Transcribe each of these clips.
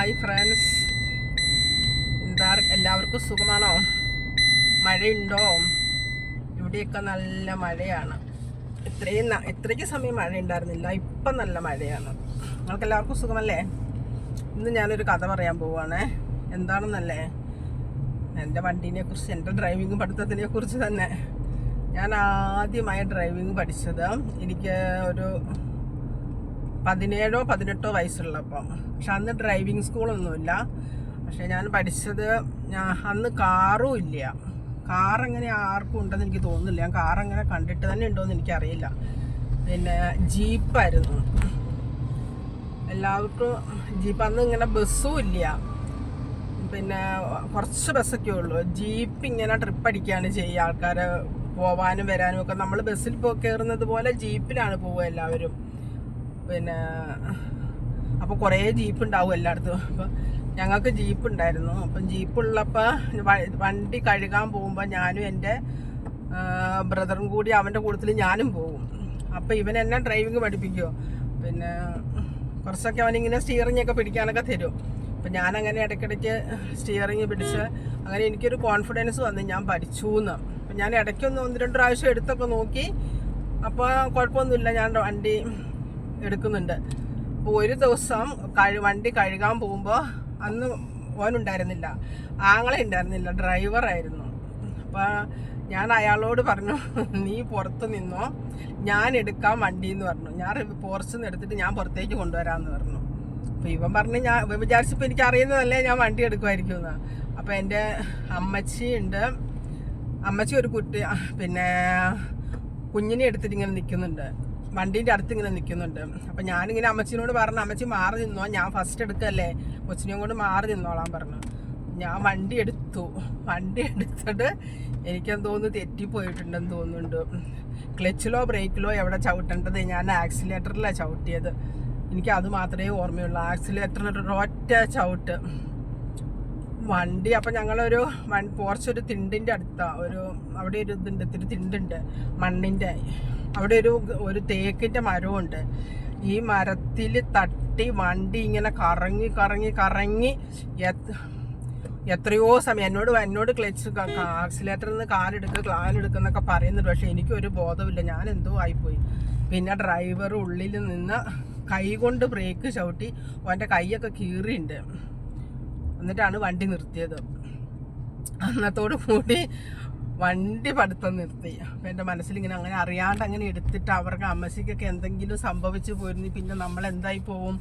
Hi friends, എല്ലാവർക്കും സുഖമാണോ? മഴയുണ്ടോ? ഇവിടെയൊക്കെ നല്ല മഴയാണ്. ഇത്രയ്ക്ക് സമയം മഴ ഉണ്ടായിരുന്നില്ല, ഇപ്പം നല്ല മഴയാണ്. നിങ്ങൾക്ക് എല്ലാവർക്കും സുഖമല്ലേ? ഇന്ന് ഞാനൊരു കഥ പറയാൻ പോവുകയാണേ. എന്താണെന്നല്ലേ, എൻ്റെ വണ്ടീനെ കുറിച്ച്, എൻ്റെ ഡ്രൈവിംഗ് പഠിത്തത്തിനെ കുറിച്ച് തന്നെ. ഞാൻ ആദ്യമായി ഡ്രൈവിംഗ് പഠിച്ചത് എനിക്ക് ഒരു 17-18 വയസ്സുള്ളപ്പം. പക്ഷെ അന്ന് ഡ്രൈവിംഗ് സ്കൂളൊന്നുമില്ല. പക്ഷെ ഞാൻ പഠിച്ചത്, അന്ന് കാറും ഇല്ല. കാറങ്ങനെ ആർക്കും ഉണ്ടെന്ന് എനിക്ക് തോന്നുന്നില്ല. ഞാൻ കാറങ്ങനെ കണ്ടിട്ട് തന്നെ ഉണ്ടോയെന്ന് എനിക്കറിയില്ല. പിന്നെ ജീപ്പായിരുന്നു എല്ലാവർക്കും. ജീപ്പ് അന്ന് ഇങ്ങനെ ബസ്സും ഇല്ല, പിന്നെ കുറച്ച് ബസ്സൊക്കെ ഉള്ളൂ. ജീപ്പ് ഇങ്ങനെ ട്രിപ്പ് അടിക്കുകയാണ് ചെയ്യുക. ആൾക്കാർ പോവാനും വരാനും ഒക്കെ നമ്മൾ ബസ്സിൽ കയറുന്നത് പോലെ ജീപ്പിലാണ് പോവുക എല്ലാവരും. പിന്നെ അപ്പോൾ കുറേ ജീപ്പ് ഉണ്ടാവും എല്ലായിടത്തും. അപ്പം ഞങ്ങൾക്ക് ജീപ്പ് ഉണ്ടായിരുന്നു. അപ്പം ജീപ്പുള്ളപ്പോൾ വണ്ടി കഴുകാൻ പോകുമ്പോൾ ഞാനും എൻ്റെ ബ്രദറും കൂടി അവൻ്റെ കൂട്ടത്തിൽ ഞാനും പോകും. അപ്പം ഇവൻ എന്നെ ഡ്രൈവിങ് പഠിപ്പിക്കുമോ. പിന്നെ കുറച്ചൊക്കെ അവനിങ്ങനെ സ്റ്റിയറിംഗ് ഒക്കെ പിടിക്കാനൊക്കെ തരും. അപ്പം ഞാനങ്ങനെ ഇടയ്ക്കിടയ്ക്ക് സ്റ്റിയറിംഗ് പിടിച്ച് അങ്ങനെ എനിക്കൊരു കോൺഫിഡൻസ് വന്ന് ഞാൻ പഠിച്ചു എന്ന്. അപ്പം ഞാൻ ഇടയ്ക്കൊന്ന് 1-2 പ്രാവശ്യം എടുത്തൊക്കെ നോക്കി. അപ്പോൾ കുഴപ്പമൊന്നുമില്ല, ഞാൻ വണ്ടി എടുക്കുന്നുണ്ട്. അപ്പോൾ ഒരു ദിവസം വണ്ടി കഴുകാൻ പോകുമ്പോൾ അന്ന് ഓനുണ്ടായിരുന്നില്ല, ആങ്ങളെ ഉണ്ടായിരുന്നില്ല, ഡ്രൈവറായിരുന്നു. അപ്പോൾ ഞാൻ അയാളോട് പറഞ്ഞു, നീ പുറത്ത് നിന്നോ, ഞാൻ എടുക്കാം വണ്ടി എന്ന് പറഞ്ഞു. ഞാൻ പോർച്ചിൽ നിന്ന് എടുത്തിട്ട് ഞാൻ പുറത്തേക്ക് കൊണ്ടുവരാമെന്ന് പറഞ്ഞു. അപ്പോൾ ഇവൻ പറഞ്ഞു, ഞാൻ വിചാരിച്ചപ്പോൾ എനിക്ക് അറിയുന്നതല്ലേ ഞാൻ വണ്ടി എടുക്കുമായിരിക്കും എന്ന്. അപ്പോൾ എൻ്റെ അമ്മച്ചി ഉണ്ട്, അമ്മച്ചി ഒരു കുട്ടി, പിന്നെ കുഞ്ഞിനെ എടുത്തിട്ട് ഇങ്ങനെ നിൽക്കുന്നുണ്ട്, വണ്ടീൻ്റെ അടുത്ത് ഇങ്ങനെ നിൽക്കുന്നുണ്ട്. അപ്പം ഞാനിങ്ങനെ അമ്മച്ചിനോട് പറഞ്ഞു, അമ്മച്ചി മാറി നിന്നോ, ഞാൻ ഫസ്റ്റ് എടുക്കല്ലേ, കൊച്ചിനെയും കൊണ്ട് മാറി നിന്നോളാൻ പറഞ്ഞു. ഞാൻ വണ്ടി എടുത്തു. വണ്ടി എടുത്തിട്ട് എനിക്കെന്തോന്ന് തെറ്റിപ്പോയിട്ടുണ്ടെന്ന് തോന്നുന്നുണ്ട്. ക്ലച്ചിലോ ബ്രേക്കിലോ എവിടെ ചവിട്ടേണ്ടത്, ഞാൻ ആക്സിലേറ്ററിലാണ് ചവിട്ടിയത്. എനിക്ക് അത് മാത്രമേ ഓർമ്മയുള്ളൂ. ആക്സിലേറ്ററിൽ ഒറ്റ ചവിട്ട് വണ്ടി. അപ്പം ഞങ്ങളൊരു പോർച്ചൊരു തിണ്ടിൻ്റെ അടുത്താണ്, അവിടെ ഒരു ഇതുണ്ട്, ഇത്തിരി തിണ്ടുണ്ട് മണ്ണിൻ്റെ. അവിടെ ഒരു തേക്കിൻ്റെ മരമുണ്ട്. ഈ മരത്തിൽ തട്ടി വണ്ടി ഇങ്ങനെ കറങ്ങി കറങ്ങി കറങ്ങി എത്രയോ സമയം എന്നോട് ക്ലച്ച് ആക്സിലേറ്ററിൽ നിന്ന് കാലെടുക്കുന്നൊക്കെ പറയുന്നുണ്ട്. പക്ഷെ എനിക്കൊരു ബോധമില്ല, ഞാൻ എന്തോ ആയിപ്പോയി. പിന്നെ ഡ്രൈവർ ഉള്ളിൽ നിന്ന് കൈ കൊണ്ട് ബ്രേക്ക് ചവിട്ടി അവൻ്റെ കൈയൊക്കെ കീറിയുണ്ട്. എന്നിട്ടാണ് വണ്ടി നിർത്തിയത്. അന്നത്തോടു കൂടി വണ്ടി പഠിത്തം നിർത്തി. അപ്പം എൻ്റെ മനസ്സിലിങ്ങനെ അങ്ങനെ അറിയാണ്ട് അങ്ങനെ എടുത്തിട്ട് അവർക്ക് അമ്മച്ചിക്കൊക്കെ എന്തെങ്കിലും സംഭവിച്ചു പോയിരുന്നു, പിന്നെ നമ്മൾ എന്തായി പോവും.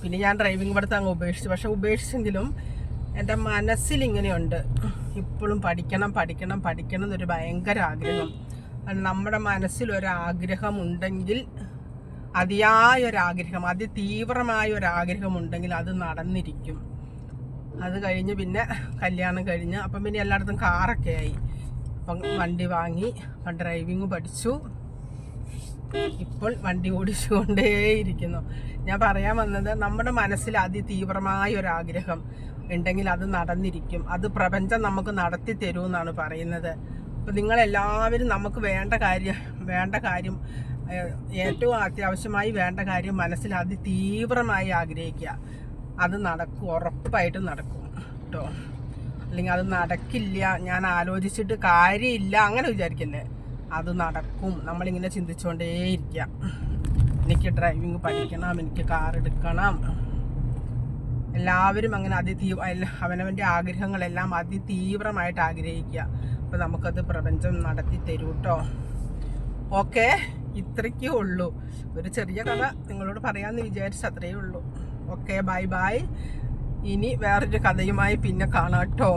പിന്നെ ഞാൻ ഡ്രൈവിംഗ് പഠിത്തം അങ്ങ് ഉപേക്ഷിച്ചു. പക്ഷെ ഉപേക്ഷിച്ചെങ്കിലും എൻ്റെ മനസ്സിലിങ്ങനെയുണ്ട്, ഇപ്പോഴും പഠിക്കണം പഠിക്കണം പഠിക്കണം എന്നൊരു ഭയങ്കര ആഗ്രഹം. നമ്മുടെ മനസ്സിലൊരാഗ്രഹം ഉണ്ടെങ്കിൽ, അതിയായൊരാഗ്രഹം, അതിതീവ്രമായൊരാഗ്രഹം ഉണ്ടെങ്കിൽ അത് നടന്നിരിക്കും. അത് കഴിഞ്ഞ് പിന്നെ കല്യാണം കഴിഞ്ഞ് അപ്പം പിന്നെ എല്ലായിടത്തും കാറൊക്കെ ആയി. അപ്പം വണ്ടി വാങ്ങി, അപ്പം ഡ്രൈവിങ് പഠിച്ചു. ഇപ്പോൾ വണ്ടി ഓടിച്ചുകൊണ്ടേയിരിക്കുന്നു. ഞാൻ പറയാൻ വന്നത്, നമ്മുടെ മനസ്സിൽ അതിതീവ്രമായൊരാഗ്രഹം ഉണ്ടെങ്കിൽ അത് നടന്നിരിക്കും. അത് പ്രപഞ്ചം നമുക്ക് നടത്തി തരുമെന്നാണ് പറയുന്നത്. അപ്പം നിങ്ങളെല്ലാവരും നമുക്ക് വേണ്ട കാര്യം ഏറ്റവും അത്യാവശ്യമായി വേണ്ട കാര്യം മനസ്സിൽ അതിതീവ്രമായി ആഗ്രഹിക്കുക. അത് നടക്കും, ഉറപ്പായിട്ടും നടക്കും കേട്ടോ. അല്ലെങ്കിൽ അത് നടക്കില്ല, ഞാൻ ആലോചിച്ചിട്ട് കാര്യമില്ല, അങ്ങനെ വിചാരിക്കല്ലേ. അത് നടക്കും. നമ്മളിങ്ങനെ ചിന്തിച്ചുകൊണ്ടേയിരിക്കുക, എനിക്ക് ഡ്രൈവിംഗ് പഠിക്കണം, എനിക്ക് കാർ എടുക്കണം. എല്ലാവരും അങ്ങനെ അവനവൻ്റെ ആഗ്രഹങ്ങളെല്ലാം അതിതീവ്രമായിട്ട് ആഗ്രഹിക്കുക. അപ്പോൾ നമുക്കത് പ്രപഞ്ചം നടത്തി തരൂ കേട്ടോ. ഓക്കെ, ഇത്രയ്ക്കേ ഉള്ളൂ. ഒരു ചെറിയ കഥ നിങ്ങളോട് പറയാമെന്ന് വിചാരിച്ച് അത്രയേ ഉള്ളൂ. Okay, bye bye. ഇനി വേറൊരു കഥയുമായി പിന്നെ കാണാം കേട്ടോ.